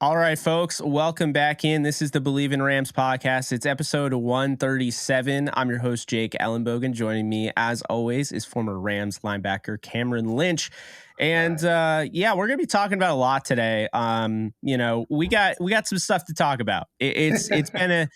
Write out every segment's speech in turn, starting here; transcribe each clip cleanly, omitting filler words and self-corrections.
All right, folks, welcome back in. This is the Believe in Rams podcast. It's episode 137. I'm your host, Jake Ellenbogen. Joining me, as always, is former Rams linebacker Cam Lynch. And we're going to be talking about a lot today. We got some stuff to talk about. It's been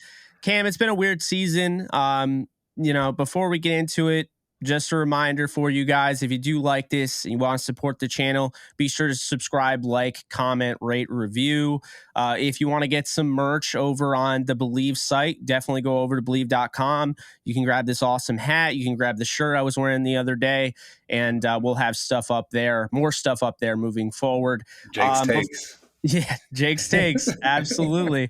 a weird season. Before we get into it, just a reminder for you guys, if you do like this and you want to support the channel, be sure to subscribe, like, comment, rate, review. If you want to get some merch over on the Believe site, definitely go over to Believe.com. You can grab this awesome hat. You can grab the shirt I was wearing the other day, and we'll have stuff up there, more stuff up there moving forward. Jake's takes. Jake's takes. Absolutely.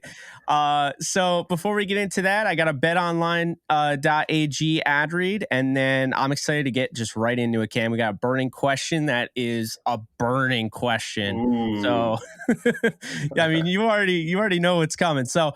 So before we get into that, I got a betonline.ag ad read, and then I'm excited to get just right into it, Cam. We got a burning question that is a burning question. Ooh. So, I mean, you already know what's coming. So,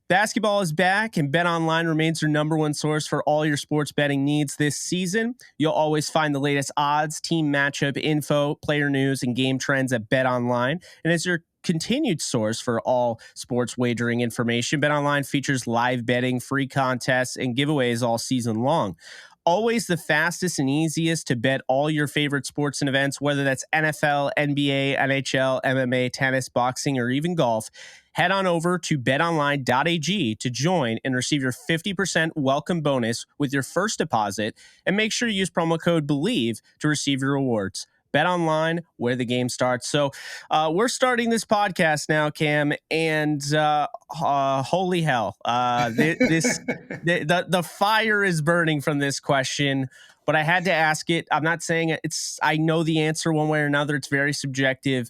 basketball is back, and BetOnline remains your number one source for all your sports betting needs this season. You'll always find the latest odds, team matchup info, player news, and game trends at BetOnline. And as your continued source for all sports wagering information, BetOnline features live betting, free contests, and giveaways all season long. Always the fastest and easiest to bet all your favorite sports and events, whether that's NFL, NBA, NHL, MMA, tennis, boxing, or even golf. Head on over to betonline.ag to join and receive your 50% welcome bonus with your first deposit. And make sure you use promo code BELIEVE to receive your rewards. Bet online, where the game starts. So we're starting this podcast now, Cam, and holy hell, the fire is burning from this question. But I had to ask it. I'm not saying I know the answer one way or another. It's very subjective.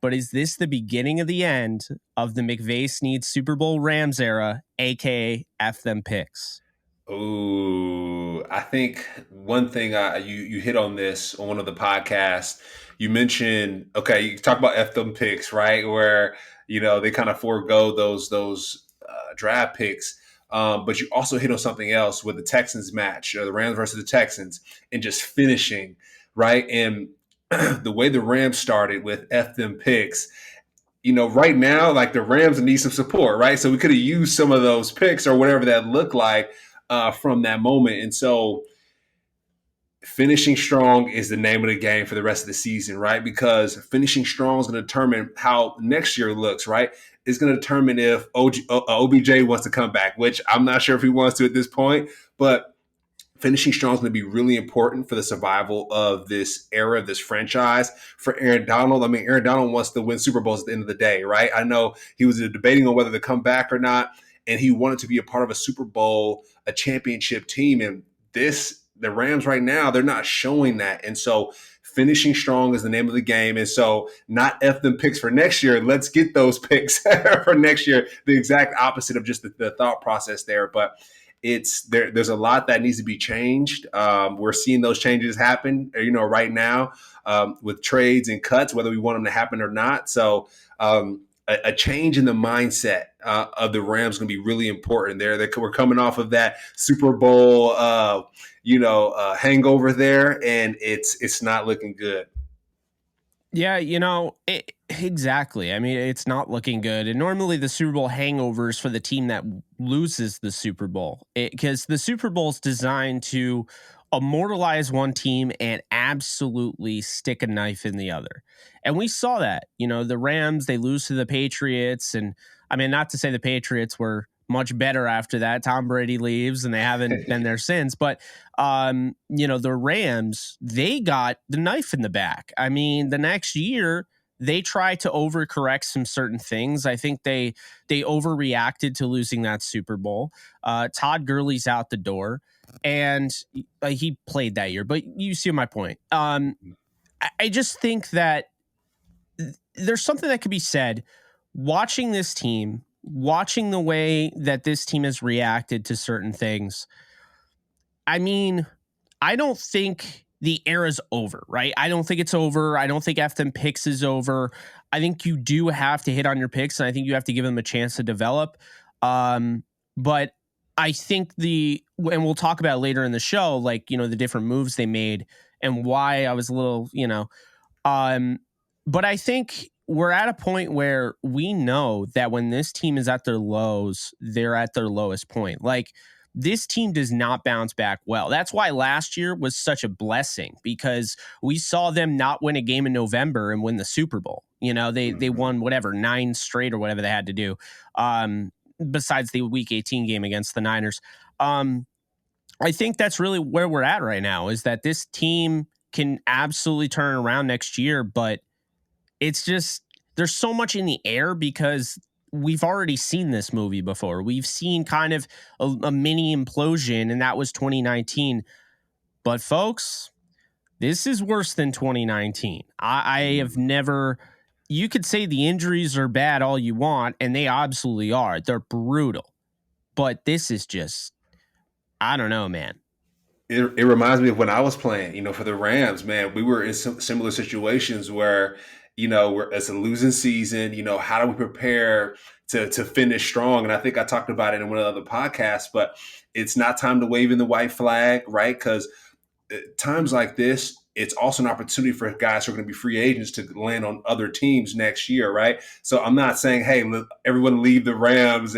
But is this the beginning of the end of the McVay-Snead Super Bowl Rams era, a.k.a. F them picks? Ooh, I think one thing you hit on this on one of the podcasts. You mentioned, okay, you talk about F them picks, right? Where, they kind of forego those draft picks. But you also hit on something else with the Texans match, the Rams versus the Texans, and just finishing, right? And the way the Rams started with F them picks, right now, like the Rams need some support, right? So we could have used some of those picks or whatever that looked like from that moment. And so finishing strong is the name of the game for the rest of the season, right? Because finishing strong is going to determine how next year looks, right? It's going to determine if OBJ wants to come back, which I'm not sure if he wants to at this point, but finishing strong is going to be really important for the survival of this era, of this franchise. For Aaron Donald, Aaron Donald wants to win Super Bowls at the end of the day, right? I know he was debating on whether to come back or not, and he wanted to be a part of a Super Bowl, a championship team. And the Rams right now, they're not showing that. And so finishing strong is the name of the game. And so not F them picks for next year. Let's get those picks for next year. The exact opposite of just the thought process there. But there's a lot that needs to be changed. We're seeing those changes happen, right now with trades and cuts, whether we want them to happen or not. So a change in the mindset of the Rams is going to be really important. We're coming off of that Super Bowl, hangover there, and it's not looking good. Yeah, exactly. It's not looking good. And normally the Super Bowl hangovers for the team that loses the Super Bowl, because the Super Bowl is designed to immortalize one team and absolutely stick a knife in the other. And we saw that, the Rams, they lose to the Patriots. And not to say the Patriots were much better after that. Tom Brady leaves and they haven't been there since. But, the Rams, they got the knife in the back. The next year, they tried to overcorrect some certain things. I think they overreacted to losing that Super Bowl. Todd Gurley's out the door, and he played that year. But you see my point. I just think that there's something that could be said watching this team, watching the way that this team has reacted to certain things. I don't think the era's over, right? I don't think it's over. I don't think F them picks is over. I think you do have to hit on your picks, and I think you have to give them a chance to develop. But I think and we'll talk about it later in the show, the different moves they made and why I was a little, but I think we're at a point where we know that when this team is at their lows, they're at their lowest point. Like, this team does not bounce back well. That's why last year was such a blessing, because we saw them not win a game in November and win the Super Bowl. You know, they Mhm. won whatever 9 straight or whatever they had to do. Besides the Week 18 game against the Niners. I think that's really where we're at right now, is that this team can absolutely turn around next year, but it's just there's so much in the air because we've already seen this movie before. We've seen kind of a mini implosion, and that was 2019. But folks, this is worse than 2019. I have Mhm. never. You could say the injuries are bad all you want, and they absolutely are. They're brutal. But this is just, I don't know, man. It reminds me of when I was playing, for the Rams, man. We were in some similar situations where, it's a losing season. How do we prepare to finish strong? And I think I talked about it in one of the other podcasts, but it's not time to wave in the white flag, right? Because times like this, it's also an opportunity for guys who are going to be free agents to land on other teams next year, right? So I'm not saying, hey, everyone leave the Rams,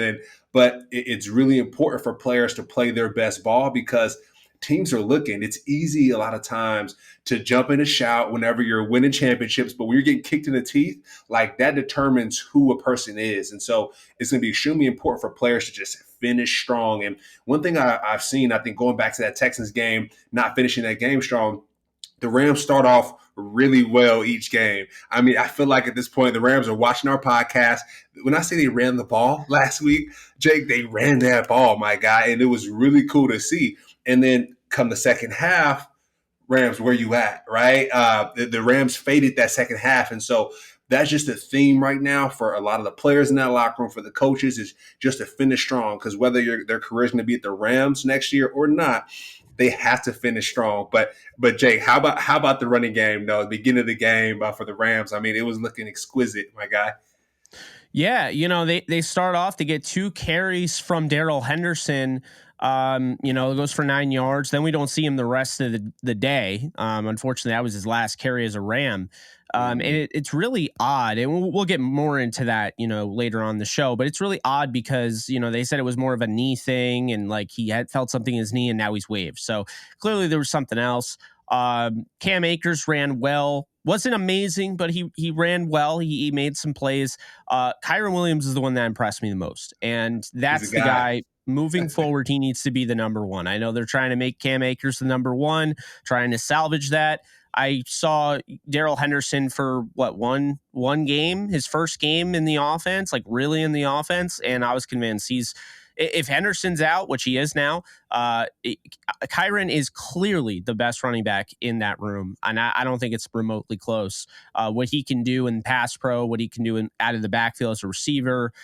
but it's really important for players to play their best ball because teams are looking. It's easy a lot of times to jump in and shout whenever you're winning championships, but when you're getting kicked in the teeth, like that determines who a person is. And so it's going to be extremely important for players to just finish strong. And one thing I've seen, I think going back to that Texans game, not finishing that game strong, the Rams start off really well each game. I mean, I feel like at this point, the Rams are watching our podcast. When I say they ran the ball last week, Jake, they ran that ball, my guy. And it was really cool to see. And then come the second half, Rams, where you at, right? The Rams faded that second half. And so that's just a theme right now for a lot of the players in that locker room, for the coaches, is just to finish strong. Because whether their career is going to be at the Rams next year or not, they have to finish strong. But Jake, how about the running game? No, the beginning of the game for the Rams. I mean, it was looking exquisite, my guy. Yeah, they start off to get 2 carries from Daryl Henderson. It goes for 9 yards. Then we don't see him the rest of the day. Unfortunately, that was his last carry as a Ram. And Mm-hmm. it's really odd, and we'll get more into that, later on the show. But it's really odd because they said it was more of a knee thing, and like he had felt something in his knee, and now he's waved. So clearly there was something else. Cam Akers ran well, wasn't amazing, but he ran well. He made some plays. Kyron Williams is the one that impressed me the most, and He's a that's the guy. guy. Moving forward, he needs to be the number one. I know they're trying to make Cam Akers the number one, trying to salvage that. I saw Daryl Henderson for one game, his first game in the offense, like really in the offense, and I was convinced if Henderson's out, which he is now, Kyron is clearly the best running back in that room, and I don't think it's remotely close. What he can do in pass pro, what he can do out of the backfield as a receiver,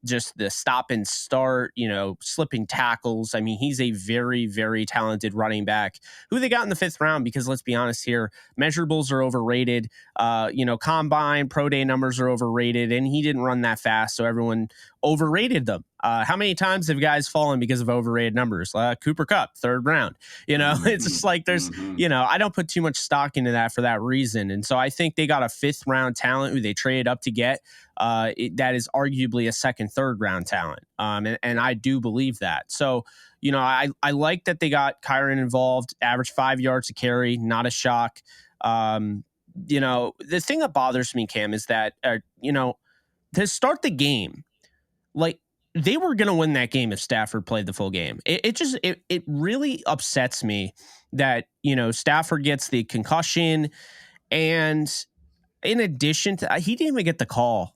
just the stop and start, slipping tackles. I mean, he's a very, very talented running back who they got in the 5th round because let's be honest here, measurables are overrated. Combine, pro day numbers are overrated, and he didn't run that fast, so everyone overrated them. How many times have guys fallen because of overrated numbers? Cooper Kupp, 3rd round. It's Mm-hmm. just like there's, Mm-hmm. I don't put too much stock into that for that reason. And so I think they got a 5th round talent who they traded up to get. That is arguably a 2nd, 3rd round talent. And I do believe that. So, I like that they got Kyron involved, average 5 yards to carry, not a shock. The thing that bothers me, Cam, is that, to start the game, like they were going to win that game if Stafford played the full game. It really upsets me that, Stafford gets the concussion, and in addition to, he didn't even get the call.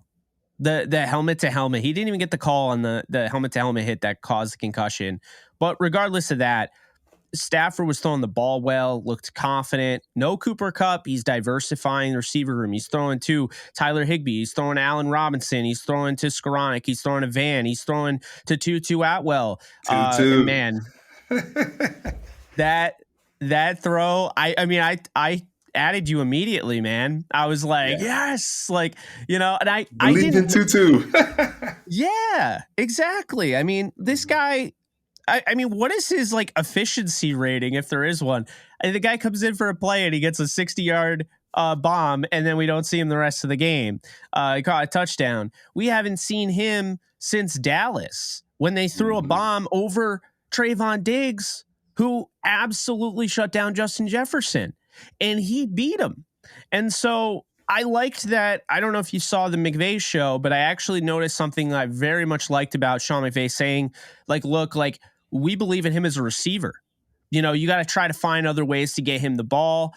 The helmet to helmet. He didn't even get the call on the helmet to helmet hit that caused the concussion. But regardless of that, Stafford was throwing the ball well, looked confident. No Cooper Kupp. He's diversifying the receiver room. He's throwing to Tyler Higbee. He's throwing to Allen Robinson. He's throwing to Skoranek. He's throwing to Van. He's throwing to Tutu Atwell. And 2-2. man, that that throw, I added you immediately, man. I was like, Yeah. yes, like, and I Believe in didn't. 2-2. Yeah, exactly. I mean, this Mhm. guy, what is his like efficiency rating if there is one? The guy comes in for a play and he gets a 60-yard bomb, and then we don't see him the rest of the game. He caught a touchdown. We haven't seen him since Dallas when they threw a Mhm. bomb over Trayvon Diggs, who absolutely shut down Justin Jefferson, and he beat him. And so I liked that. I don't know if you saw the McVay show, but I actually noticed something I very much liked about Sean McVay saying, like, look, like, we believe in him as a receiver. You know, you got to try to find other ways to get him the ball,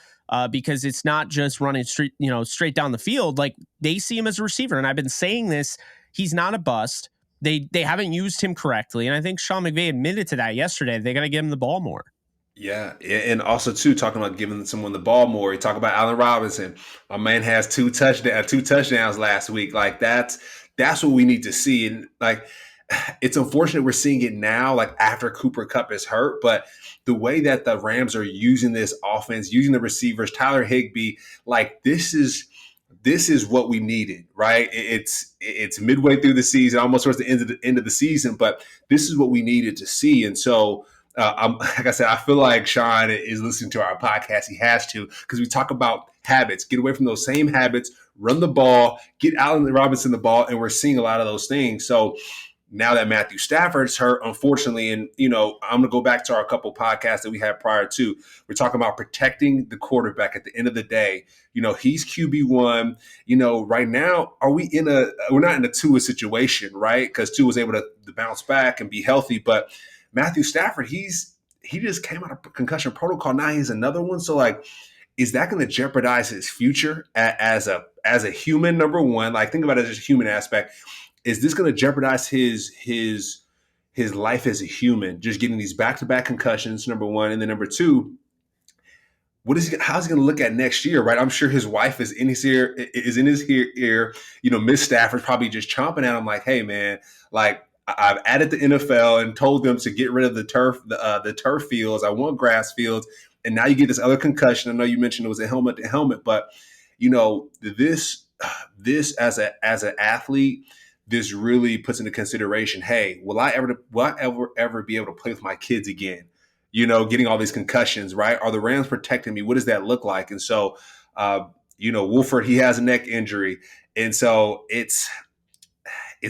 because it's not just running straight down the field. Like, they see him as a receiver, and I've been saying this. He's not a bust. They haven't used him correctly, and I think Sean McVay admitted to that yesterday. They got to give him the ball more. Yeah, and also too talking about giving someone the ball more. You talk about Allen Robinson. My man has two touchdowns last week. Like that's what we need to see. And like it's unfortunate we're seeing it now, like after Cooper Kupp is hurt. But the way that the Rams are using this offense, using the receivers, Tyler Higbee, like this is what we needed, right? It's midway through the season, almost towards the end of the season, but this is what we needed to see. And so like I said, I feel like Sean is listening to our podcast. He has to, because we talk about habits. Get away from those same habits. Run the ball. Get Allen Robinson the ball, and we're seeing a lot of those things. So now that Matthew Stafford's hurt, unfortunately, and I'm gonna go back to our couple podcasts that we had prior to. We're talking about protecting the quarterback. At the end of the day, he's QB1. Right now, we're not in a Tua situation, right? Because Tua was able to bounce back and be healthy, but Matthew Stafford, he just came out of concussion protocol. Now he's another one. So like, is that going to jeopardize his future as a human? Number one, like think about it as a human aspect. Is this going to jeopardize his life as a human? Just getting these back to back concussions. Number one, and then number two, how's he going to look at next year, right? I'm sure his wife is in his ear. Miss Stafford's probably just chomping at him like, hey man, like I've added the NFL and told them to get rid of the turf fields. I want grass fields, and now you get this other concussion. I know you mentioned it was a helmet to helmet, but this as an athlete, this really puts into consideration. Hey, will I ever be able to play with my kids again? Getting all these concussions, right? Are the Rams protecting me? What does that look like? And so, Wolford, he has a neck injury, and so it's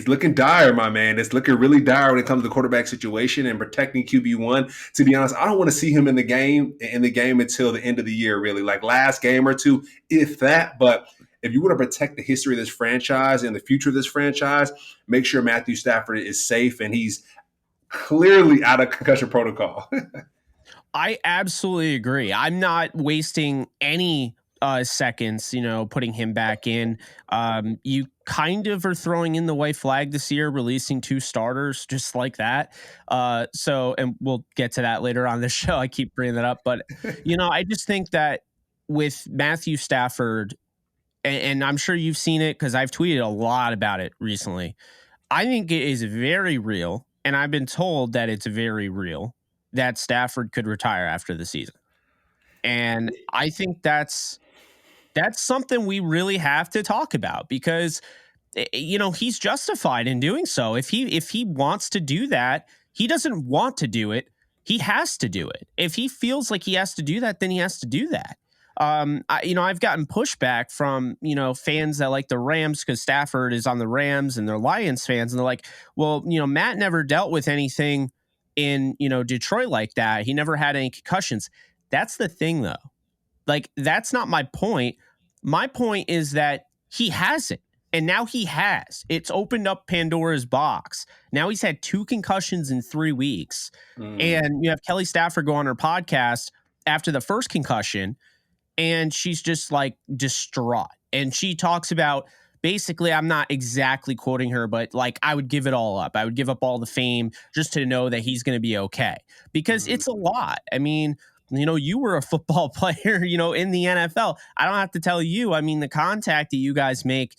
looking dire, my man. It's looking really dire when it comes to the quarterback situation and protecting QB1. To be honest, I don't want to see him in the game until the end of the year, really, like last game or two, if that. But if you want to protect the history of this franchise and the future of this franchise, make sure Matthew Stafford is safe and he's clearly out of concussion protocol. I absolutely agree. I'm not wasting any seconds, putting him back in. You kind of are throwing in the white flag this year, releasing two starters just like that. And we'll get to that later on the show. I keep bringing that up, but I just think that with Matthew Stafford, and I'm sure you've seen it because I've tweeted a lot about it recently. I think it is very real, and I've been told that it's very real that Stafford could retire after the season. And I think that's something we really have to talk about because he's justified in doing so. If he wants to do that, he doesn't want to do it. He has to do it. If he feels like he has to do that, then he has to do that. I've gotten pushback from fans that like the Rams because Stafford is on the Rams and they're Lions fans, and they're like, well, Matt never dealt with anything in Detroit like that. He never had any concussions. That's the thing, though. Like, that's not my point. My point is that he hasn't. And now he has. It's opened up Pandora's box. Now he's had two concussions in 3 weeks. Mm, And you have Kelly Stafford go on her podcast after the first concussion, and she's just like distraught. And she talks about basically, I'm not exactly quoting her, but like, I would give it all up. I would give up all the fame just to know that he's going to be okay because mm, it's a lot. I mean, you were a football player, in the NFL. I don't have to tell you. I mean, the contact that you guys make,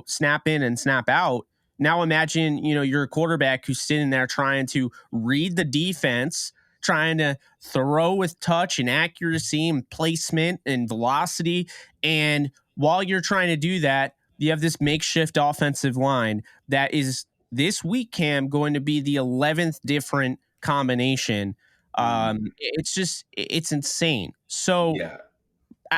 snap in and snap out. Now imagine, you're a quarterback who's sitting there trying to read the defense, trying to throw with touch and accuracy and placement and velocity. And while you're trying to do that, you have this makeshift offensive line that is this week, Cam, going to be the 11th different combination. mm. It's insane. So Yeah.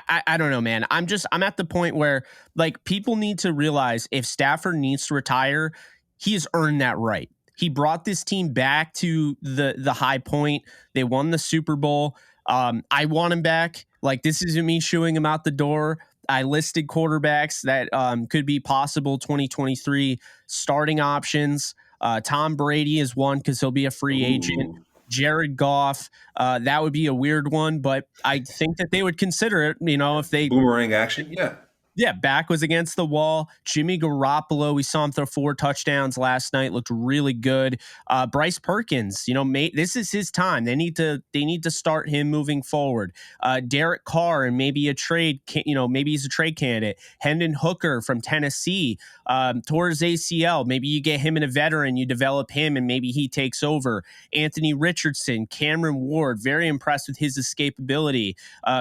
I don't know, man. I'm at the point where like people need to realize if Stafford needs to retire, he has earned that right. He brought this team back to the high point. They won the Super Bowl. I want him back. Like this isn't me shooing him out the door. I listed quarterbacks that could be possible 2023 starting options. Tom Brady is one because he'll be a free agent. Ooh, Jared Goff, that would be a weird one, but I think that they would consider it, if they boomerang action. Yeah. yeah, back was against the wall. Jimmy Garoppolo, we saw him throw 4 touchdowns last night. Looked really good. Bryce Perkins, this is his time. They need to start him moving forward. Derek Carr and maybe a trade. Maybe he's a trade candidate. Hendon Hooker from Tennessee, towards ACL. Maybe you get him and a veteran. You develop him, and maybe he takes over. Anthony Richardson, Cameron Ward, very impressed with his escapability.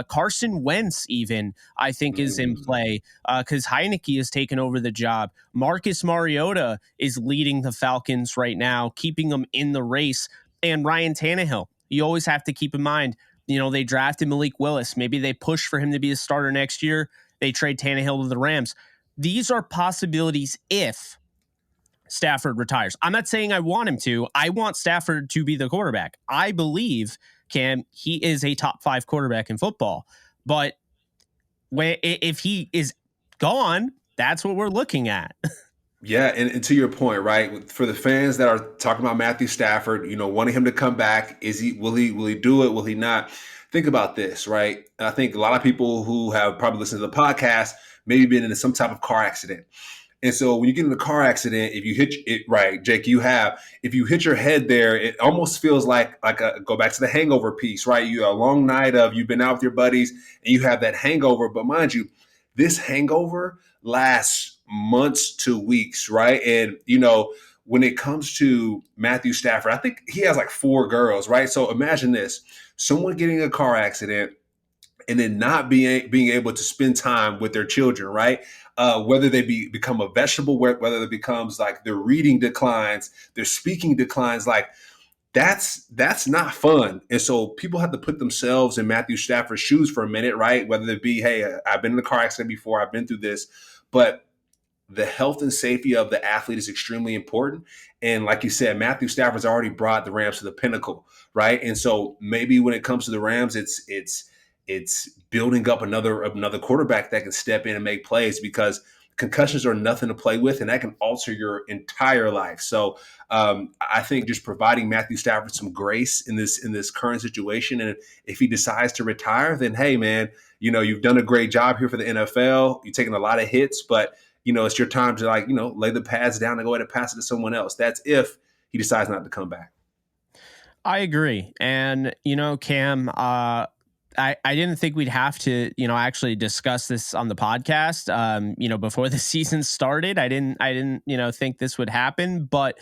Carson Wentz, even I think is in Mm. play because Heineke has taken over the job. Marcus Mariota is leading the Falcons right now, keeping them in the race. And Ryan Tannehill, you always have to keep in mind, they drafted Malik Willis. Maybe they push for him to be a starter next year. They trade Tannehill to the Rams. These are possibilities if Stafford retires. I'm not saying I want him to. I want Stafford to be the quarterback. I believe, Cam, he is a top 5 quarterback in football. But if he is gone, that's what we're looking at. Yeah, and to your point, right? For the fans that are talking about Matthew Stafford, wanting him to come back, will he do it? Will he not? Think about this, right? I think a lot of people who have probably listened to the podcast maybe been in some type of car accident. And so when you get in a car accident, if you hit it, right, Jake, if you hit your head there, it almost feels like go back to the hangover piece, right? You a long night of you've been out with your buddies and you have that hangover, but mind you, this hangover lasts months to weeks, right? And when it comes to Matthew Stafford, I think he has like 4 girls, right? So imagine this: someone getting a car accident and then not being able to spend time with their children, right? Whether they become a vegetable, whether it becomes like their reading declines, their speaking declines, like that's not fun. And so people have to put themselves in Matthew Stafford's shoes for a minute, right? Whether it be, hey, I've been in a car accident before, I've been through this, but the health and safety of the athlete is extremely important. And like you said, Matthew Stafford's already brought the Rams to the pinnacle, right? And so maybe when it comes to the Rams, it's building up another quarterback that can step in and make plays, because concussions are nothing to play with, and that can alter your entire life. So I think just providing Matthew Stafford some grace in this current situation, and if he decides to retire, then hey, man, you've done a great job here for the NFL. You've taken a lot of hits, but it's your time to lay the pads down and go ahead and pass it to someone else. That's if he decides not to come back. I agree. And, Cam, I didn't think we'd have to, actually discuss this on the podcast, before the season started. I didn't, think this would happen, but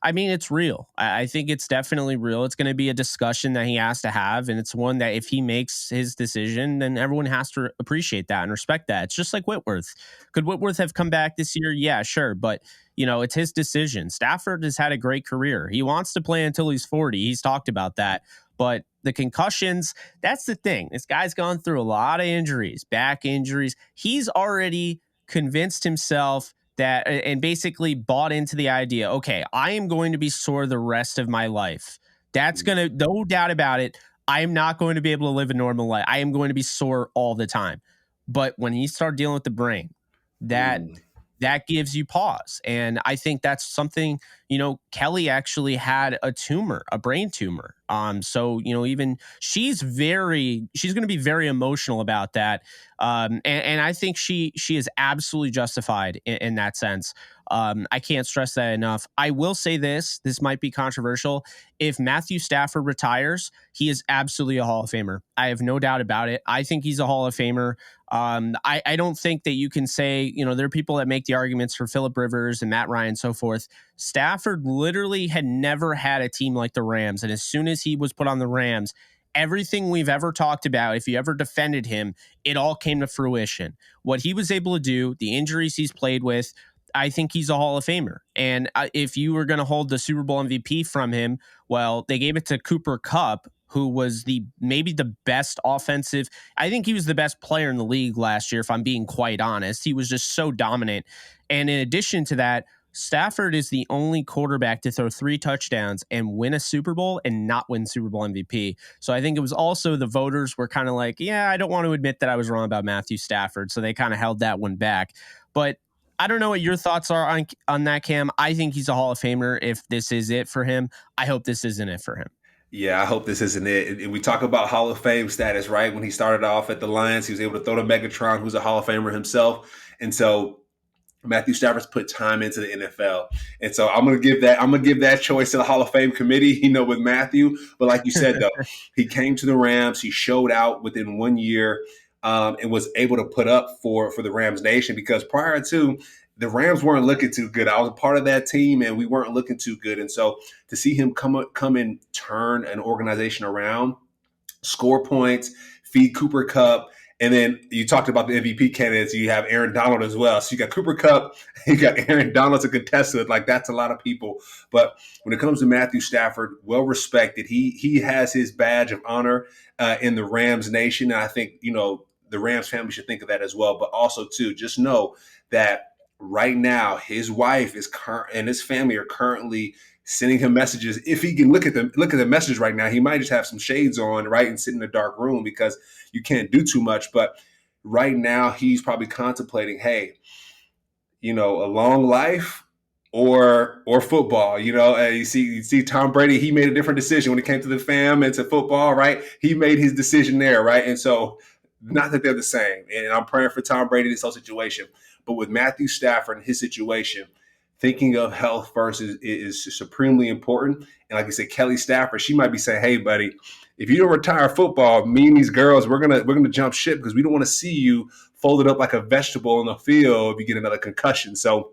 I mean, it's real. I think it's definitely real. It's going to be a discussion that he has to have. And it's one that if he makes his decision, then everyone has to appreciate that and respect that. It's just like Whitworth. Could Whitworth have come back this year? Yeah, sure. But it's his decision. Stafford has had a great career. He wants to play until he's 40. He's talked about that. But the concussions, that's the thing. This guy's gone through a lot of injuries, back injuries. He's already convinced himself that and basically bought into the idea, okay, I am going to be sore the rest of my life. That's going to, no doubt about it. I am not going to be able to live a normal life. I am going to be sore all the time. But when he started dealing with the brain, that Mm. that gives you pause. And I think that's something, Kelly actually had a tumor, a brain tumor. So, even she's going to be very emotional about that. And I think she is absolutely justified in that sense. I can't stress that enough. I will say this might be controversial. If Matthew Stafford retires, he is absolutely a Hall of Famer. I have no doubt about it. I think he's a Hall of Famer. I don't think that you can say, there are people that make the arguments for Phillip Rivers and Matt Ryan and so forth. Stafford literally had never had a team like the Rams. And as soon as he was put on the Rams, everything we've ever talked about, if you ever defended him, it all came to fruition. What he was able to do, the injuries he's played with, I think he's a Hall of Famer. And if you were going to hold the Super Bowl MVP from him, well, they gave it to Cooper Kupp. who was maybe the best offensive. I think he was the best player in the league last year, if I'm being quite honest. He was just so dominant. And in addition to that, Stafford is the only quarterback to throw 3 touchdowns and win a Super Bowl and not win Super Bowl MVP. So I think it was also the voters were kind of like, yeah, I don't want to admit that I was wrong about Matthew Stafford. So they kind of held that one back. But I don't know what your thoughts are on that, Cam. I think he's a Hall of Famer if this is it for him. I hope this isn't it for him. Yeah, I hope this isn't it. And we talk about Hall of Fame status, right? When he started off at the Lions, he was able to throw to Megatron, who's a Hall of Famer himself. And so Matthew Stafford's put time into the NFL. And so I'm gonna give that choice to the Hall of Fame committee, with Matthew. But like you said, though, he came to the Rams, he showed out within 1 year, and was able to put up for the Rams Nation, because prior to, the Rams weren't looking too good. I was a part of that team, and we weren't looking too good. And so to see him come and turn an organization around, score points, feed Cooper Kupp. And then you talked about the MVP candidates. You have Aaron Donald as well. So you got Cooper Kupp, you got Aaron Donald to contest with. Like, that's a lot of people. But when it comes to Matthew Stafford, well respected. He has his badge of honor in the Rams Nation. And I think, the Rams family should think of that as well. But also, too, just know that right now his wife and his family are currently sending him messages. If he can look at the message right now, he might just have some shades on, right, and sit in a dark room, because you can't do too much. But right now he's probably contemplating, hey, a long life or football. You see Tom Brady, he made a different decision when it came to the fam and to football, right? He made his decision there, right? And so, not that they're the same. And I'm praying for Tom Brady, this whole situation. But with Matthew Stafford and his situation, thinking of health first is supremely important. And like I said, Kelly Stafford, she might be saying, "Hey, buddy, if you don't retire football, me and these girls, we're gonna jump ship, because we don't want to see you folded up like a vegetable in the field if you get another concussion." So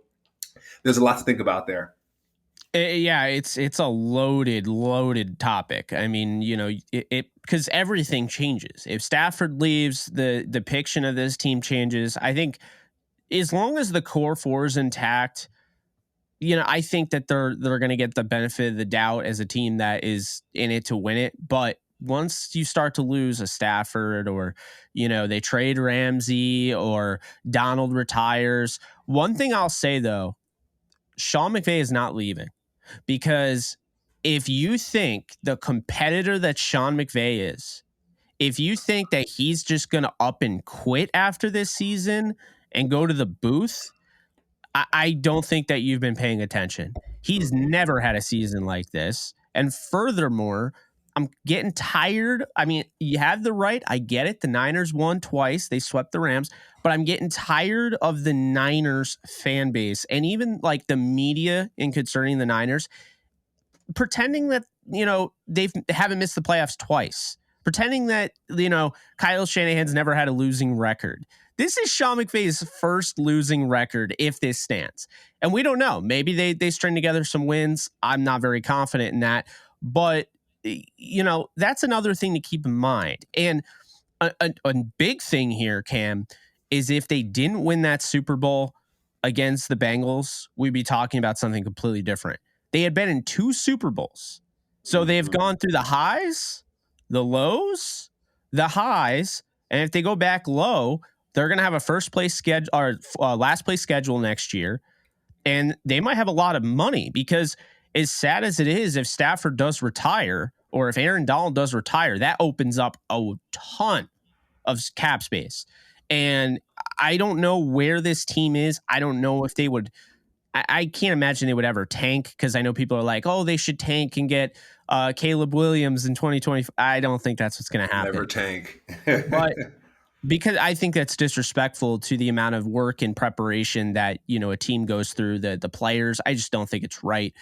there's a lot to think about there. Yeah, it's a loaded topic. I mean, it because everything changes. If Stafford leaves, the depiction of this team changes. I think as long as the core 4 is intact, I think that they're going to get the benefit of the doubt as a team that is in it to win it. But once you start to lose a Stafford, or they trade Ramsey, or Donald retires, one thing I'll say though, Sean McVay is not leaving. Because if you think the competitor that Sean McVay is, if you think that he's just going to up and quit after this season and go to the booth, I don't think that you've been paying attention. He's never had a season like this. And furthermore, I'm getting tired. I mean, you have the right. I get it. The Niners won twice. They swept the Rams. But I'm getting tired of the Niners fan base, and even like the media in concerning the Niners, pretending that, they haven't missed the playoffs twice, pretending that, Kyle Shanahan's never had a losing record. This is Sean McVay's first losing record, if this stands. And we don't know. Maybe they string together some wins. I'm not very confident in that. But, that's another thing to keep in mind. And a big thing here, Cam, is if they didn't win that Super Bowl against the Bengals, we'd be talking about something completely different. They had been in 2 Super Bowls. So they've gone through the highs, the lows, the highs. And if they go back low, they're going to have a first place schedule or last place schedule next year. And they might have a lot of money, because as sad as it is, if Stafford does retire, or if Aaron Donald does retire, that opens up a ton of cap space. And I don't know where this team is. I don't know if they would. I can't imagine they would ever tank, because I know people are like, oh, they should tank and get Caleb Williams in 2020. I don't think that's what's going to happen. Never tank. But because I think that's disrespectful to the amount of work and preparation that, a team goes through, the players. I just don't think it's right.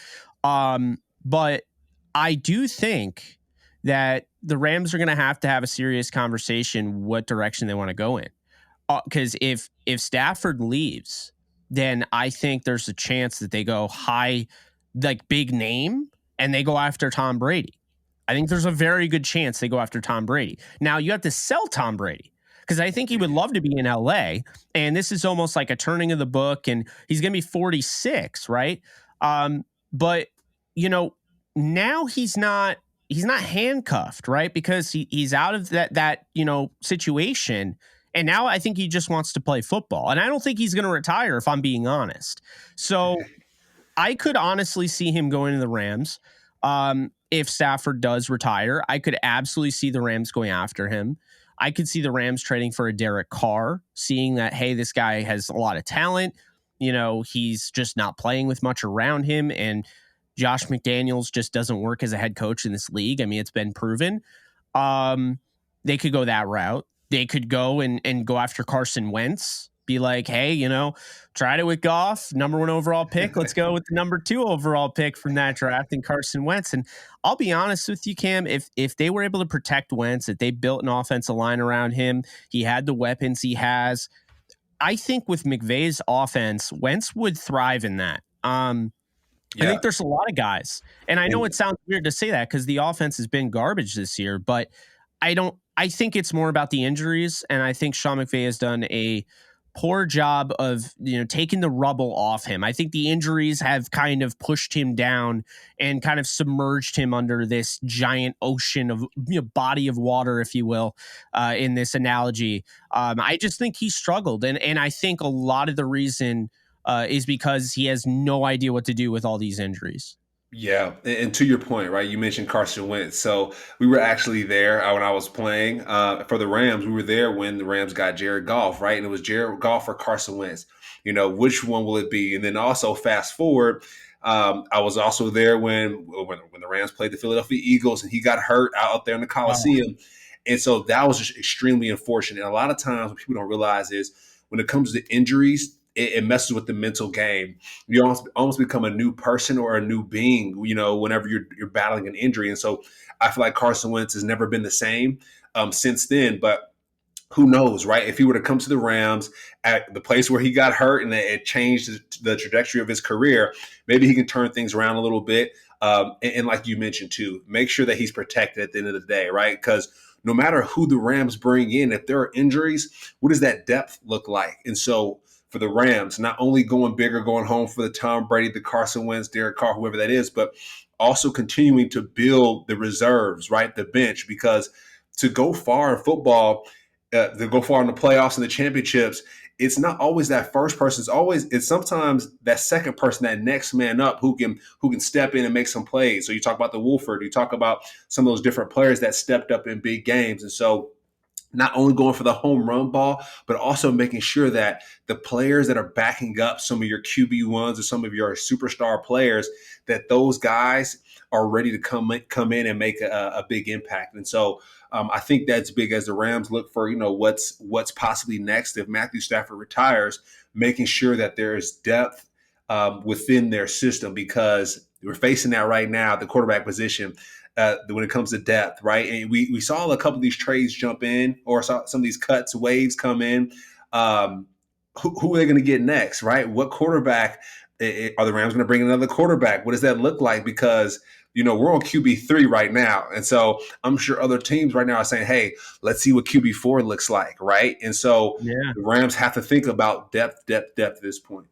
But I do think that the Rams are going to have a serious conversation what direction they want to go in. Because if Stafford leaves, then I think there's a chance that they go high, like big name, and they go after Tom Brady. I think there's a very good chance they go after Tom Brady. Now, you have to sell Tom Brady, because I think he would love to be in LA, and this is almost like a turning of the book, and he's going to be 46, right? But, now he's not, he's not handcuffed, right? Because he's out of that situation. And now I think he just wants to play football. And I don't think he's going to retire, if I'm being honest. So I could honestly see him going to the Rams. If Stafford does retire, I could absolutely see the Rams going after him. I could see the Rams trading for a Derek Carr, seeing that, hey, this guy has a lot of talent. He's just not playing with much around him. And Josh McDaniels just doesn't work as a head coach in this league. I mean, it's been proven. Um, they could go that route. They could go and go after Carson Wentz. Be like, hey, tried it with Goff, number 1 overall pick. Let's go with the number 2 overall pick from that draft and Carson Wentz. And I'll be honest with you, Cam, if they were able to protect Wentz, if they built an offensive line around him, he had the weapons he has. I think with McVay's offense, Wentz would thrive in that. I Yeah. think there's a lot of guys, and I know And it sounds weird to say that because the offense has been garbage this year, but I think it's more about the injuries, and I think Sean McVay has done a poor job of taking the rubble off him. I think the injuries have kind of pushed him down and kind of submerged him under this giant ocean of body of water, if you will, in this analogy. I just think he struggled, and I think a lot of the reason is because he has no idea what to do with all these injuries. Yeah, and to your point, right? You mentioned Carson Wentz. So we were actually there when I was playing for the Rams. We were there when the Rams got Jared Goff, right? And it was Jared Goff or Carson Wentz. Which one will it be? And then also fast forward, I was also there when the Rams played the Philadelphia Eagles, and he got hurt out there in the Oh, Coliseum. And so that was just extremely unfortunate. And a lot of times, what people don't realize is when it comes to injuries, it messes with the mental game. You almost become a new person or a new being, whenever you're battling an injury. And so I feel like Carson Wentz has never been the same since then. But who knows, right? If he were to come to the Rams at the place where he got hurt and it changed the trajectory of his career, maybe he can turn things around a little bit. And like you mentioned too, make sure that he's protected at the end of the day, right? Because no matter who the Rams bring in, if there are injuries, what does that depth look like? And so for the Rams, not only going bigger, going home for the Tom Brady, the Carson Wentz, Derek Carr, whoever that is, but also continuing to build the reserves, right? The bench, because to go far in football, to go far in the playoffs and the championships, it's not always that first person. It's sometimes that second person, that next man up who can step in and make some plays. So you talk about the Wolford, you talk about some of those different players that stepped up in big games. And so not only going for the home run ball, but also making sure that the players that are backing up some of your QB1s or some of your superstar players, that those guys are ready to come in and make a big impact. And so I think that's big as the Rams look for, what's possibly next if Matthew Stafford retires, making sure that there is depth within their system, because we're facing that right now, the quarterback position. When it comes to depth, right? And we saw a couple of these trades jump in, or saw some of these waves come in. Who are they going to get next, right? What quarterback are the Rams going to bring another quarterback? What does that look like? Because we're on QB3 right now, and so I'm sure other teams right now are saying, "Hey, let's see what QB4 looks like," right? And so yeah. the Rams have to think about depth at this point.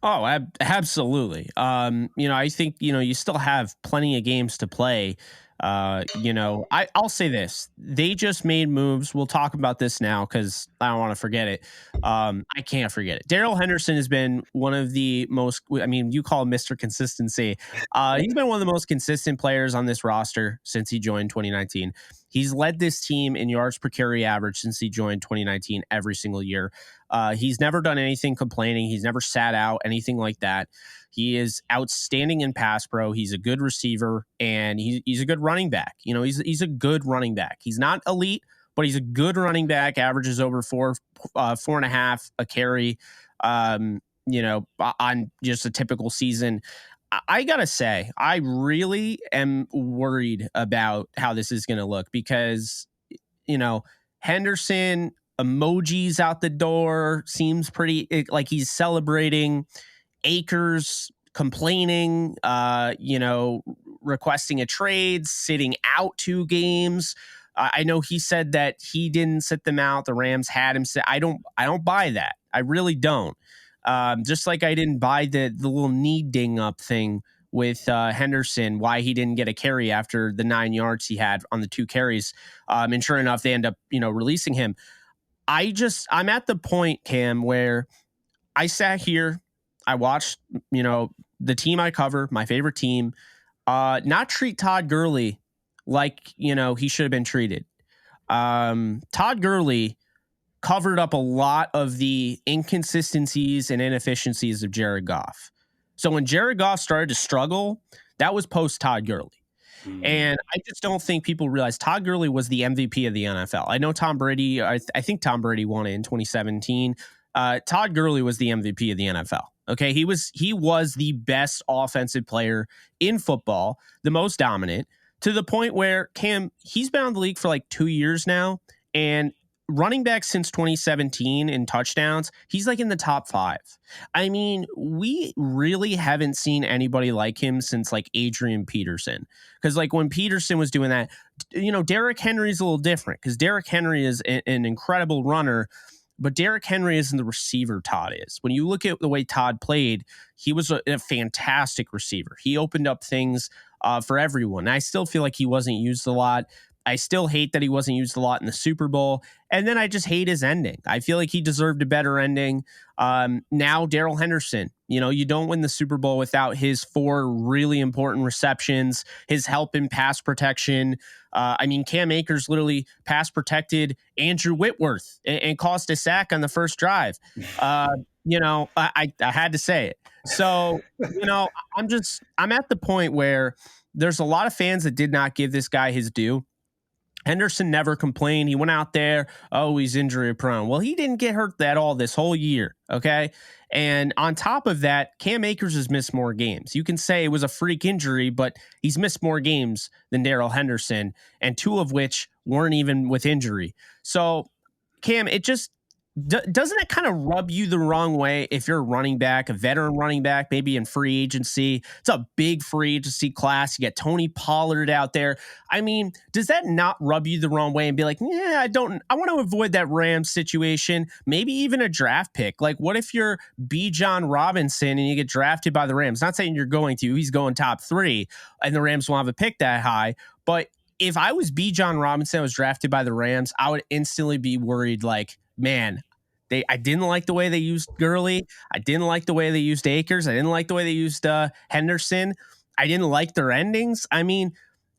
Oh, absolutely. I think you still have plenty of games to play. I'll say this: they just made moves. We'll talk about this now because I don't want to forget it. I can't forget it. Daryl Henderson has been one of the most. I mean, you call him Mr. Consistency. He's been one of the most consistent players on this roster since he joined 2019. He's led this team in yards per carry average since he joined 2019 every single year. He's never done anything complaining. He's never sat out, anything like that. He is outstanding in pass pro. He's a good receiver, and he's a good running back. He's a good running back. He's not elite, but he's a good running back. Averages over 4.5 a carry. On just a typical season. I gotta say, I really am worried about how this is going to look because Henderson emojis out the door, seems pretty like he's celebrating. Akers complaining, requesting a trade, sitting out 2 games. I know he said that he didn't sit them out. The Rams had him sit. I don't buy that. I really don't. Just like I didn't buy the little knee ding up thing with Henderson, why he didn't get a carry after the 9 yards he had on the 2 carries. And sure enough, they end up, releasing him. I'm at the point, Cam, where I sat here, I watched, the team I cover, my favorite team, not treat Todd Gurley like, he should have been treated. Todd Gurley covered up a lot of the inconsistencies and inefficiencies of Jared Goff. So when Jared Goff started to struggle, that was post Todd Gurley. And I just don't think people realize Todd Gurley was the MVP of the NFL. I know Tom Brady, I think Tom Brady won it in 2017. Todd Gurley was the MVP of the NFL. Okay. He was the best offensive player in football, the most dominant, to the point where Cam, he's been on the league for like 2 years now. And running back since 2017 in touchdowns, he's like in the top 5. I mean, we really haven't seen anybody like him since like Adrian Peterson. Because like when Peterson was doing that, Derrick Henry's a little different because Derrick Henry is an incredible runner, but Derrick Henry isn't the receiver Todd is. When you look at the way Todd played, he was a fantastic receiver. He opened up things for everyone. I still feel like he wasn't used a lot. I still hate that he wasn't used a lot in the Super Bowl. And then I just hate his ending. I feel like he deserved a better ending. Now, Darrell Henderson, you don't win the Super Bowl without his 4 really important receptions, his help in pass protection. Cam Akers literally pass protected Andrew Whitworth and cost a sack on the first drive. I had to say it. So, I'm at the point where there's a lot of fans that did not give this guy his due. Henderson never complained. He went out there, he's injury prone. Well, he didn't get hurt at all this whole year, okay? And on top of that, Cam Akers has missed more games. You can say it was a freak injury, but he's missed more games than Darrell Henderson, and 2 of which weren't even with injury. So, Cam, it just doesn't it kind of rub you the wrong way if you're a running back, a veteran running back, maybe in free agency? It's a big free agency class. You get Tony Pollard out there. I mean, does that not rub you the wrong way and be like, I want to avoid that Rams situation, maybe even a draft pick? Like, what if you're Bijan Robinson and you get drafted by the Rams? Not saying you're going to, he's going top 3 and the Rams won't have a pick that high, but if I was Bijan Robinson, I was drafted by the Rams, I would instantly be worried like, man, I didn't like the way they used Gurley. I didn't like the way they used Akers. I didn't like the way they used Henderson. I didn't like their endings. I mean,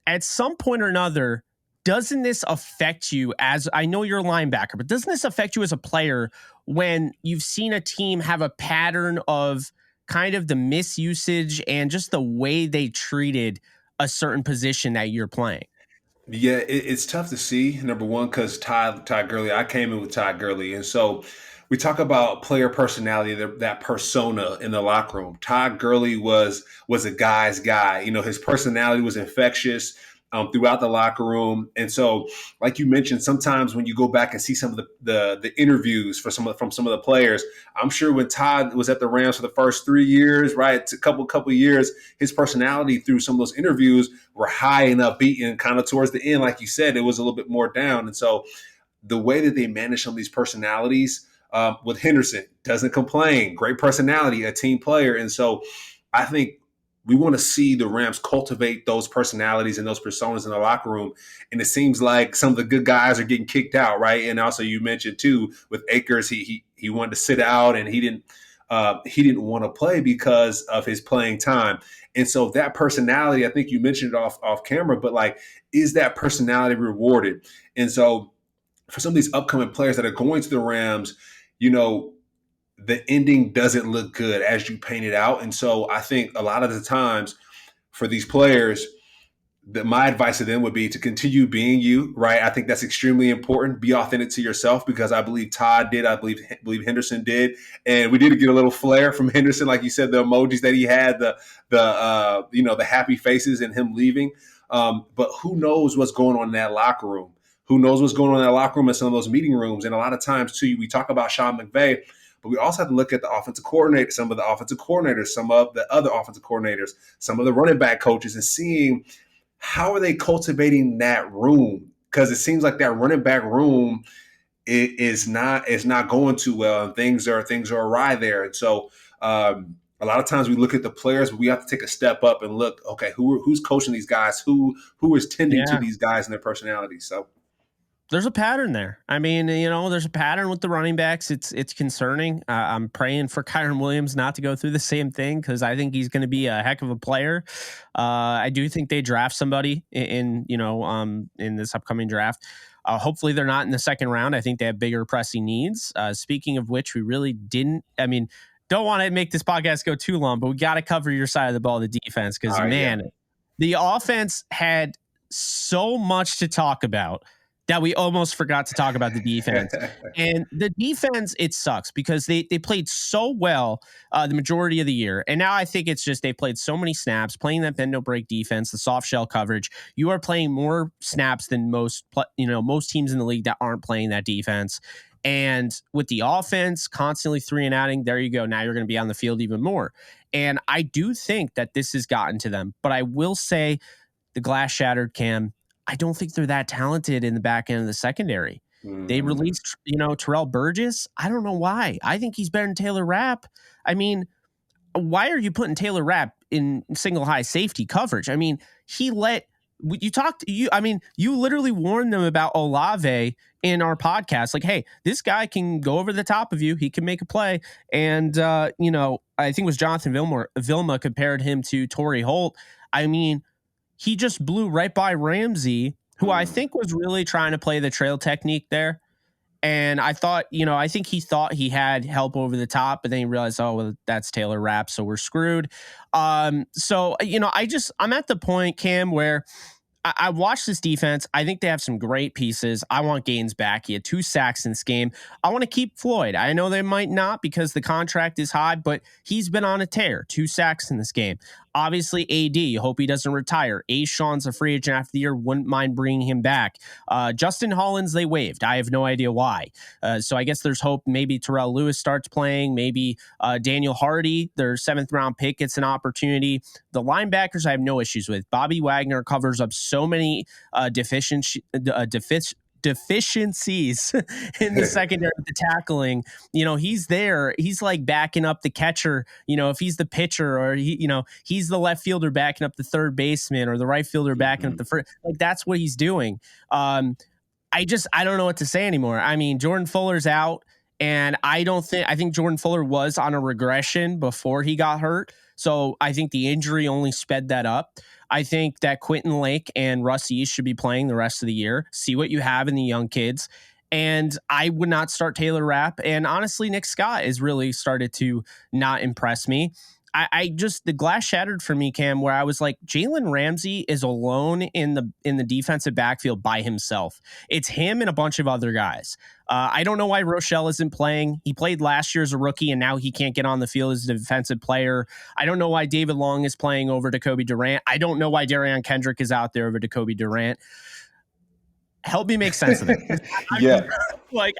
at some point or another, doesn't this affect you as, I know you're a linebacker, but doesn't this affect you as a player when you've seen a team have a pattern of kind of the misusage and just the way they treated a certain position that you're playing? Yeah, it's tough to see. Number one, because Todd Gurley, I came in with Todd Gurley, and so we talk about player personality, that persona in the locker room. Todd Gurley was a guy's guy. His personality was infectious throughout the locker room, and so, like you mentioned, sometimes when you go back and see some of the interviews from some of the players, I'm sure when Todd was at the Rams for the first 3 years, right, a couple years, his personality through some of those interviews were high and upbeat, and kind of towards the end, like you said, it was a little bit more down. And so the way that they manage some of these personalities with Henderson, doesn't complain, great personality, a team player. And so I think we want to see the Rams cultivate those personalities and those personas in the locker room. And it seems like some of the good guys are getting kicked out, right? And also you mentioned too, with Akers, he wanted to sit out and he didn't want to play because of his playing time. And so that personality, I think you mentioned it off camera, but like, is that personality rewarded? And so for some of these upcoming players that are going to the Rams, the ending doesn't look good as you paint it out. And so I think a lot of the times for these players, my advice to them would be to continue being you, right? I think that's extremely important. Be authentic to yourself, because I believe Todd did. I believe Henderson did. And we did get a little flair from Henderson. Like you said, the emojis that he had, the happy faces and him leaving. But who knows what's going on in that locker room? Who knows what's going on in that locker room and some of those meeting rooms? And a lot of times too, we talk about Sean McVay, but we also have to look at the offensive coordinator, some of the offensive coordinators, some of the other offensive coordinators, some of the running back coaches, and seeing how are they cultivating that room? Because it seems like that running back room is not going too well, and things are awry there. And so a lot of times we look at the players, but we have to take a step up and look, okay, who's coaching these guys? Who is tending to Yeah. these guys and their personalities? So There's a pattern there. I mean, there's a pattern with the running backs. It's concerning. I'm praying for Kyron Williams not to go through the same thing because I think he's going to be a heck of a player. I do think they draft somebody in this upcoming draft. Hopefully, they're not in the second round. I think they have bigger pressing needs. Speaking of which, we really didn't. I mean, don't want to make this podcast go too long, but we got to cover your side of the ball, the defense, because all right, yeah. man, the offense had so much to talk about that we almost forgot to talk about the defense. And the defense, it sucks because they played so well the majority of the year. And now I think it's just they played so many snaps, playing that bend no break defense, the soft shell coverage. You are playing more snaps than most teams in the league that aren't playing that defense. And with the offense constantly 3 and outing, there you go. Now you're going to be on the field even more. And I do think that this has gotten to them. But I will say the glass shattered, Cam. I don't think they're that talented in the back end of the secondary. They Mm. released, Terrell Burgess. I don't know why. I think he's better than Taylor Rapp. I mean, why are you putting Taylor Rapp in single high safety coverage? I mean, you literally warned them about Olave in our podcast. Like, hey, this guy can go over the top of you. He can make a play. And, I think it was Jonathan Vilma compared him to Torrey Holt. I mean, he just blew right by Ramsey, who I Mm. think was really trying to play the trail technique there. And I think he thought he had help over the top, but then he realized, oh, well, that's Taylor Rapp, so we're screwed. I'm at the point, Cam, where I watched this defense. I think they have some great pieces. I want Gaines back. He had 2 sacks in this game. I want to keep Floyd. I know they might not because the contract is high, but he's been on a tear. 2 sacks in this game. Obviously, AD. Hope he doesn't retire. Sean's a free agent after the year. Wouldn't mind bringing him back. Justin Hollins, they waived. I have no idea why. So I guess there's hope. Maybe Terrell Lewis starts playing. Maybe Daniel Hardy, their 7th round pick, gets an opportunity. The linebackers I have no issues with. Bobby Wagner covers up so many deficiencies in the secondary with the tackling. He's there. He's like backing up the catcher. If he's the pitcher, or he's the left fielder backing up the third baseman, or the right fielder backing up Mhm. the first. Like, that's what he's doing. I don't know what to say anymore. I mean, Jordan Fuller's out, and I think Jordan Fuller was on a regression before he got hurt. So I think the injury only sped that up. I think that Quentin Lake and Russ East should be playing the rest of the year. See what you have in the young kids. And I would not start Taylor Rapp. And honestly, Nick Scott has really started to not impress me. The glass shattered for me, Cam, where I was like, Jalen Ramsey is alone in the defensive backfield by himself. It's him and a bunch of other guys. I don't know why Rochelle isn't playing. He played last year as a rookie, and now he can't get on the field as a defensive player. I don't know why David Long is playing over Jacoby Durant. I don't know why Darian Kendrick is out there over Jacoby Durant. Help me make sense of this. Yeah.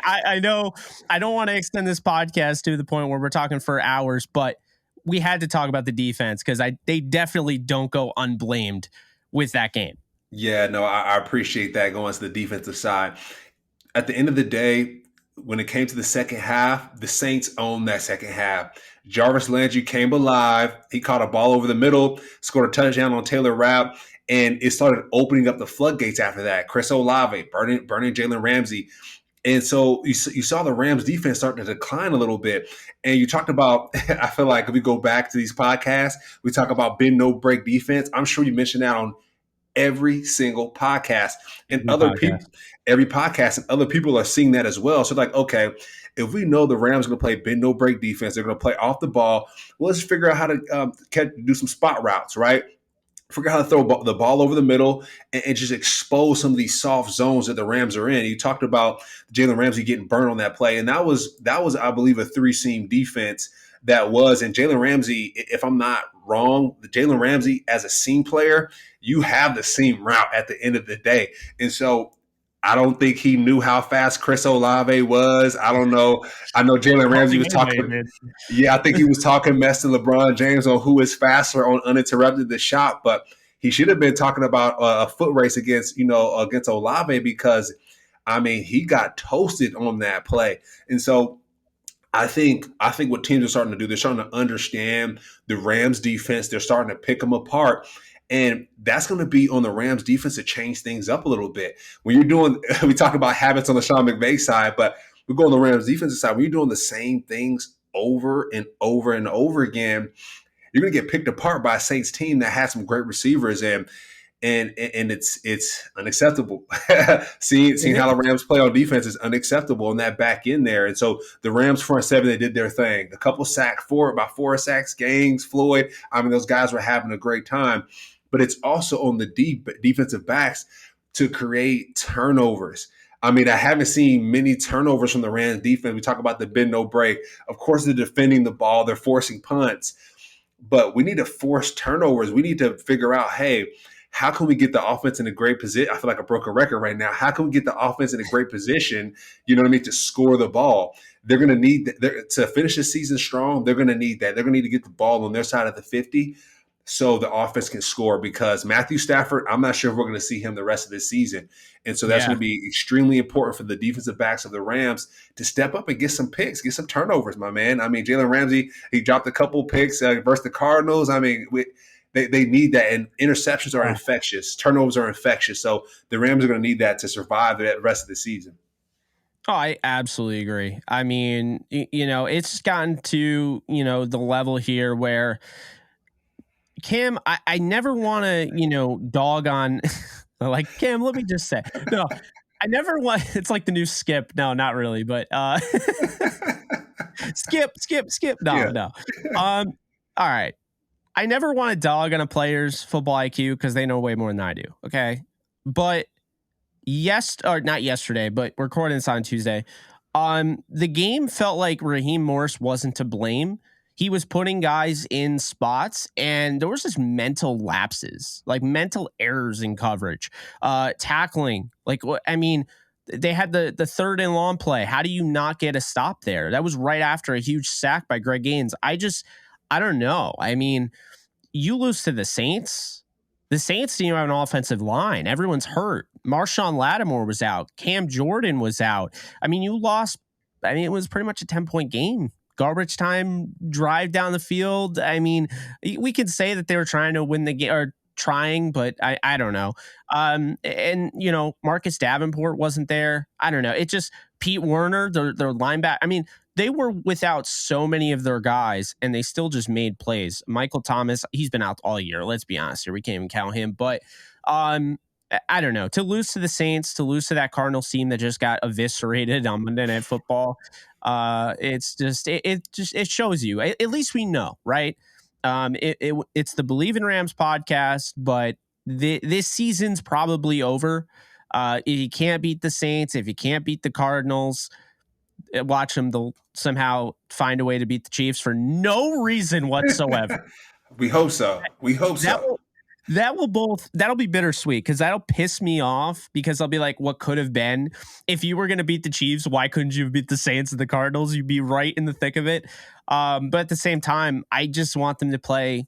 I know I don't want to extend this podcast to the point where we're talking for hours, but we had to talk about the defense because they definitely don't go unblamed with that game. Yeah, no, I appreciate that going to the defensive side. At the end of the day, when it came to the second half, the Saints owned that second half. Jarvis Landry came alive. He caught a ball over the middle, scored a touchdown on Taylor Rapp, and it started opening up the floodgates after that. Chris Olave, burning Jalen Ramsey. And so you saw the Rams defense start to decline a little bit. And you talked about, I feel like if we go back to these podcasts, we talk about bend no break defense. I'm sure you mentioned that on every single podcast, and Every other podcast. people, every podcast, and other people are seeing that as well. So like, okay, if we know the Rams are going to play bend no break defense, they're going to play off the ball. Well, let's figure out how to do some spot routes, right? Figure out how to throw the ball over the middle and just expose some of these soft zones that the Rams are in. You talked about Jalen Ramsey getting burned on that play, and that was I believe a 3-seam defense that was. And Jalen Ramsey, if I'm not wrong, the Jalen Ramsey as a seam player, you have the seam route at the end of the day, and so. I don't think he knew how fast Chris Olave was. I don't know. I know Jalen I don't Ramsey think was anybody talking. did. Yeah, I think he was talking mess to LeBron James on who is faster on uninterrupted the shot, but he should have been talking about a foot race against Olave because I mean he got toasted on that play, and so I think what teams are starting to do, they're starting to understand the Rams defense. They're starting to pick them apart. And that's going to be on the Rams defense to change things up a little bit. When you're doing, we talk about habits on the Sean McVay side, but we go on the Rams defensive side. When you're doing the same things over and over and over again, you're going to get picked apart by a Saints team that has some great receivers. And it's unacceptable. seeing how the Rams play on defense is unacceptable in that back end there. And so the Rams front seven, they did their thing. A couple about 4 sacks, Gaines, Floyd. I mean, those guys were having a great time. But it's also on the defensive backs to create turnovers. I mean, I haven't seen many turnovers from the Rams defense. We talk about the bend no break. Of course, they're defending the ball, they're forcing punts, but we need to force turnovers. We need to figure out, hey, how can we get the offense in a great position? I feel like I broke a record right now. How can we get the offense in a great position, you know what I mean, to score the ball? They're going to need to finish the season strong. They're going to need that. They're going to need to get the ball on their side of the 50 so the offense can score, because Matthew Stafford, I'm not sure if we're going to see him the rest of this season. And so that's Yeah. going to be extremely important for the defensive backs of the Rams to step up and get some picks, get some turnovers, my man. I mean, Jalen Ramsey, he dropped a couple picks versus the Cardinals. I mean, they need that. And interceptions are Yeah. infectious. Turnovers are infectious. So the Rams are going to need that to survive the rest of the season. Oh, I absolutely agree. I mean, it's gotten to, the level here where Cam, I never want to, dog on like Cam, let me just say, no, I never want, it's like the new Skip. No, not really, but skip. No, Yeah. no. All right. I never want to dog on a player's football IQ because they know way more than I do. Okay. But or not yesterday, but we're recording this on Tuesday. The game felt like Raheem Morris wasn't to blame. He was putting guys in spots, and there was just mental lapses, like mental errors in coverage, tackling. I mean, they had the third and long play. How do you not get a stop there? That was right after a huge sack by Greg Gaines. I don't know. I mean, you lose to the Saints. The Saints didn't have an offensive line. Everyone's hurt. Marshawn Lattimore was out. Cam Jordan was out. I mean, you lost. I mean, it was pretty much a 10-point game. Garbage time drive down the field. I mean, we could say that they were trying to win the game or trying, but I don't know. And Marcus Davenport wasn't there. I don't know. It just Pete Werner, their linebacker. I mean, they were without so many of their guys, and they still just made plays. Michael Thomas, he's been out all year. Let's be honest here. We can't even count him. But I don't know. To lose to the Saints, to lose to that Cardinals team that just got eviscerated on Monday Night Football, it's just it shows you. At least we know, right? It's the Believe in Rams podcast, but this season's probably over. If you can't beat the Saints, if you can't beat the Cardinals, watch them. They'll somehow find a way to beat the Chiefs for no reason whatsoever. We hope so. We hope That so. will that'll be bittersweet because that'll piss me off because I'll be like, what could have been if you were going to beat the Chiefs? Why couldn't you beat the Saints and the Cardinals? You'd be right in the thick of it. But at the same time, I just want them to play.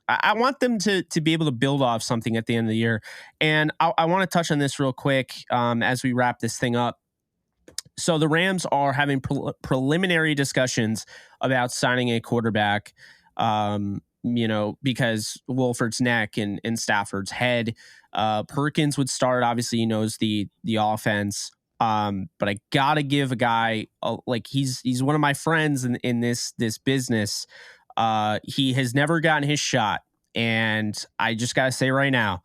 I want them to be able to build off something at the end of the year. And I want to touch on this real quick as we wrap this thing up. So the Rams are having preliminary discussions about signing a quarterback. Because Wolford's neck and Stafford's head. Perkins would start. Obviously, he knows the offense. But I gotta give a guy like he's one of my friends in this business. He has never gotten his shot, and I just gotta say right now,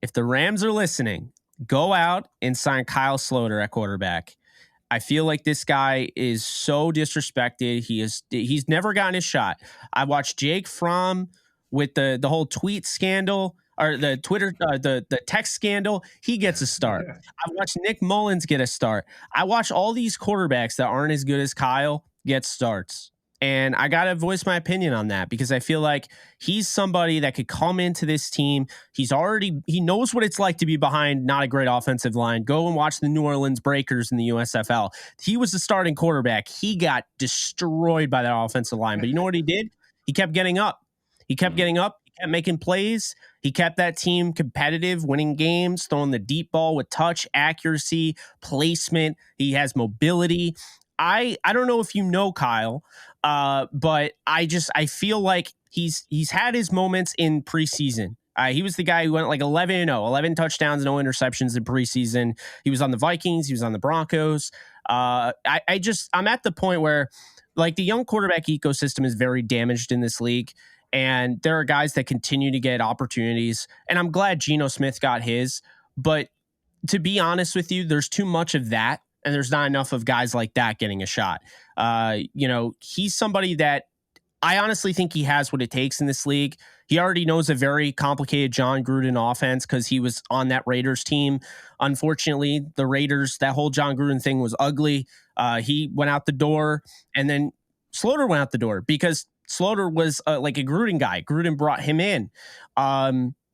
if the Rams are listening, go out and sign Kyle Sloter at quarterback. I feel like this guy is so disrespected. He's never gotten his shot. I watched Jake Fromm with the whole tweet scandal or the Twitter the text scandal. He gets a start. I watched Nick Mullins get a start. I watch all these quarterbacks that aren't as good as Kyle get starts. And I got to voice my opinion on that because I feel like he's somebody that could come into this team. He knows what it's like to be behind not a great offensive line. Go and watch the New Orleans Breakers in the USFL. He was the starting quarterback. He got destroyed by that offensive line. But you know what he did? He kept getting up. He kept making plays. He kept that team competitive, winning games, throwing the deep ball with touch, accuracy, placement. He has mobility. I don't know if you know Kyle, but I feel like he's had his moments in preseason. He was the guy who went like 11-0, 11 touchdowns, no interceptions in preseason. He was on the Vikings. He was on the Broncos. I'm at the point where like the young quarterback ecosystem is very damaged in this league. And there are guys that continue to get opportunities. And I'm glad Geno Smith got his. But to be honest with you, there's too much of that. And there's not enough of guys like that getting a shot. He's somebody that I honestly think he has what it takes in this league. He already knows a very complicated John Gruden offense because he was on that Raiders team. Unfortunately, the Raiders, that whole John Gruden thing was ugly. He went out the door, and then Slaughter went out the door because Slaughter was like a Gruden guy. Gruden brought him in.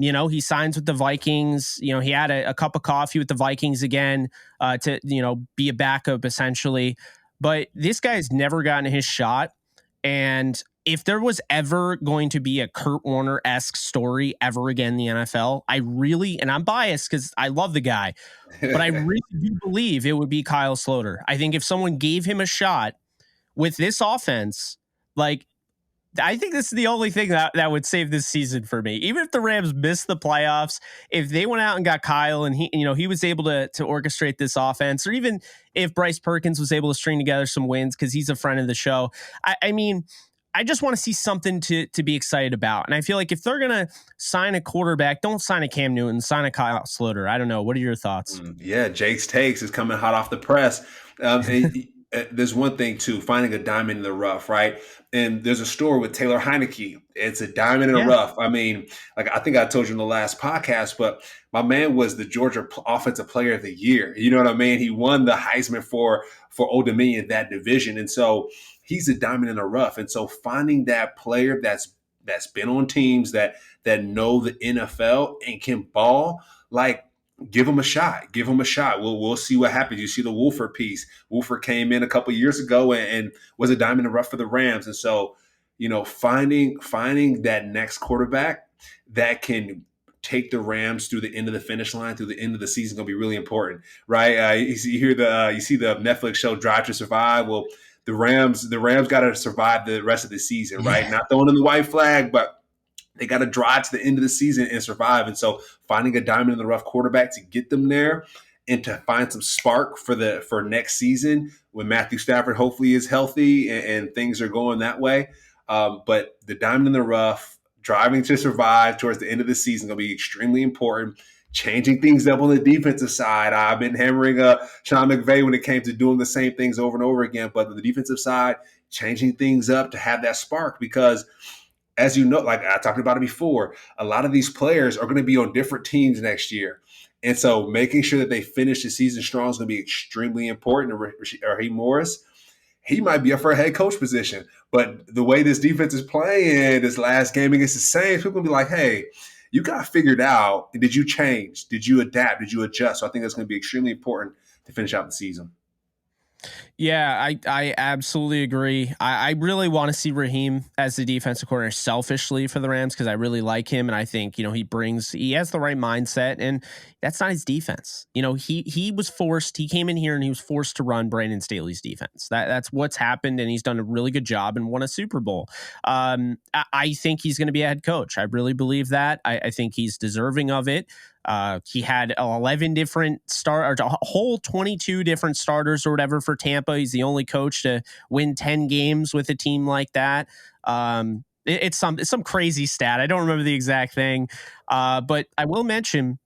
He signs with the Vikings. He had a cup of coffee with the Vikings again to be a backup essentially. But this guy's never gotten his shot. And if there was ever going to be a Kurt Warner-esque story ever again in the NFL, and I'm biased because I love the guy, but I really do believe it would be Kyle Sloter. I think if someone gave him a shot with this offense, like, I think this is the only thing that would save this season for me. Even if the Rams missed the playoffs, if they went out and got Kyle and he was able to orchestrate this offense, or even if Bryce Perkins was able to string together some wins because he's a friend of the show, I just want to see something to be excited about. And I feel like if they're going to sign a quarterback, don't sign a Cam Newton, sign a Kyle Sloter. I don't know. What are your thoughts? Yeah, Jake's Takes is coming hot off the press. There's one thing too, finding a diamond in the rough, right? And there's a story with Taylor Heineke. It's a diamond in the rough. I mean, like I think I told you in the last podcast, but my man was the Georgia Offensive Player of the Year. You know what I mean? He won the Heisman for Old Dominion, that division, and so he's a diamond in the rough. And so finding that player that's been on teams that know the NFL and can ball, like, give him a shot. Give him a shot. We'll see what happens. You see the Wolford piece. Wolford came in a couple of years ago and was a diamond in the rough for the Rams. And so, finding that next quarterback that can take the Rams through the end of the finish line, through the end of the season, is going to be really important, right? You see the Netflix show Drive to Survive. Well, the Rams got to survive the rest of the season, right? Yeah. Not throwing in the white flag, but they got to drive to the end of the season and survive. And so finding a diamond in the rough quarterback to get them there and to find some spark for next season when Matthew Stafford hopefully is healthy and things are going that way. But the diamond in the rough, driving to survive towards the end of the season is going to be extremely important. Changing things up on the defensive side. I've been hammering Sean McVay when it came to doing the same things over and over again. But the defensive side, changing things up to have that spark because – as you know, like I talked about it before, a lot of these players are going to be on different teams next year. And so making sure that they finish the season strong is going to be extremely important. Raheem Morris, he might be up for a head coach position. But the way this defense is playing this last game against the Saints, people will be like, hey, you got figured out. Did you change? Did you adapt? Did you adjust? So I think that's going to be extremely important to finish out the season. Yeah, I absolutely agree. I really want to see Raheem as the defensive coordinator selfishly for the Rams because I really like him and I think he has the right mindset and that's not his defense. He came in here and he was forced to run Brandon Staley's defense. That's what's happened and he's done a really good job and won a Super Bowl. I think he's going to be a head coach. I really believe that. I think he's deserving of it. He had 11 different a whole 22 different starters or whatever for Tampa. He's the only coach to win 10 games with a team like that. It's some crazy stat. I don't remember the exact thing. But I will mention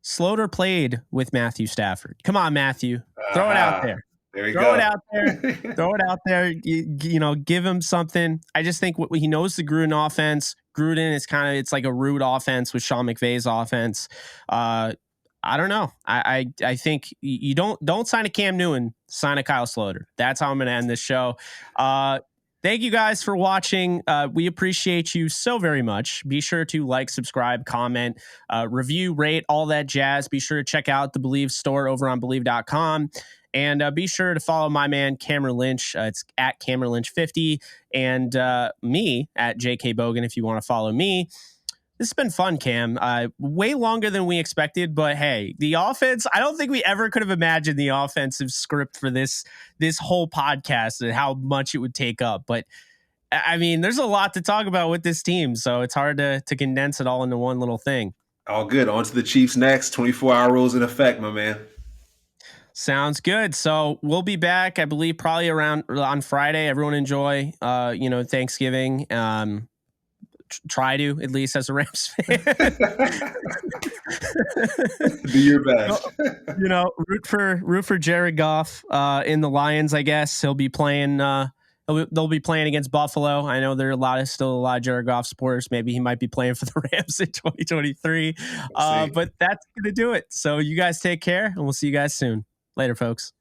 Sloter played with Matthew Stafford. Come on, Matthew. Throw it out there. There you Throw go. it out there. Throw it out there. Give him something. I just think he knows the Gruden offense. Gruden is it's like a root offense with Sean McVay's offense. I don't know. I think you don't sign a Cam Newton, sign a Kyle Sloter. That's how I'm going to end this show. Thank you guys for watching. We appreciate you so very much. Be sure to like, subscribe, comment, review, rate, all that jazz. Be sure to check out the Believe store over on Believe.com. And be sure to follow my man, Cameron Lynch. It's at Cameron Lynch 50 and me at JK Bogan if you want to follow me. This has been fun, Cam. Way longer than we expected, but hey, the offense, I don't think we ever could have imagined the offensive script for this whole podcast and how much it would take up. But I mean, there's a lot to talk about with this team, so it's hard to condense it all into one little thing. All good. On to the Chiefs next. 24-hour rules in effect, my man. Sounds good. So we'll be back, I believe, probably around on Friday. Everyone enjoy, Thanksgiving. Try to, at least as a Rams fan. Do your best. Root for Jared Goff in the Lions. I guess he'll be playing. They'll be playing against Buffalo. I know there are still a lot of Jared Goff supporters. Maybe he might be playing for the Rams in 2023. But that's gonna do it. So you guys take care, and we'll see you guys soon. Later, folks.